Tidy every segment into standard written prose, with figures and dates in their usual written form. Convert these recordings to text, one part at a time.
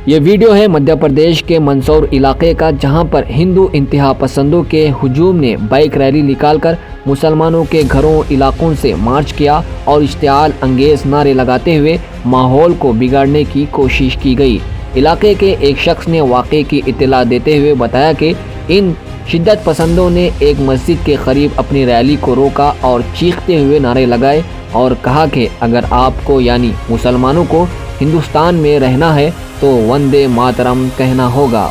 ये वीडियो है मध्य प्रदेश के मंदसौर इलाके का, जहां पर हिंदू इंतहा पसंदों के हुजूम ने बाइक रैली निकालकर मुसलमानों के घरों इलाकों से मार्च किया और इश्तियाल अंगेज नारे लगाते हुए माहौल को बिगाड़ने की कोशिश की गई। इलाके के एक शख्स ने वाक़े की इत्तला देते हुए बताया कि इन शिद्दत पसंदों ने एक मस्जिद के करीब अपनी रैली को रोका और चीखते हुए नारे लगाए और कहा कि अगर आपको यानी मुसलमानों को हिंदुस्तान में रहना है तो वंदे मातरम कहना होगा।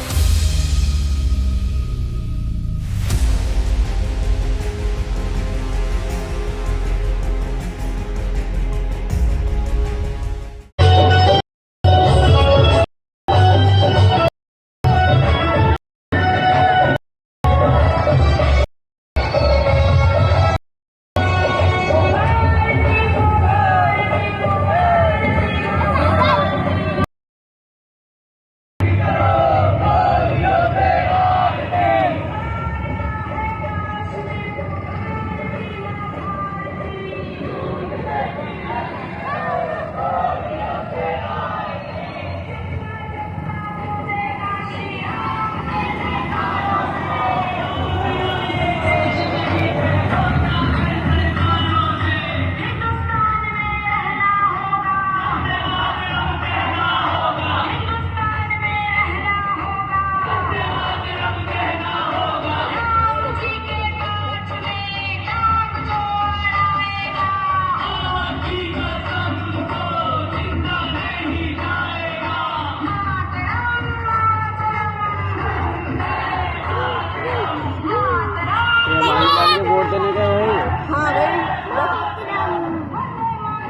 वोट देने गए हैं। हाँ भाई,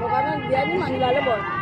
वो कहना दिया नहीं, मांग वाले बहुत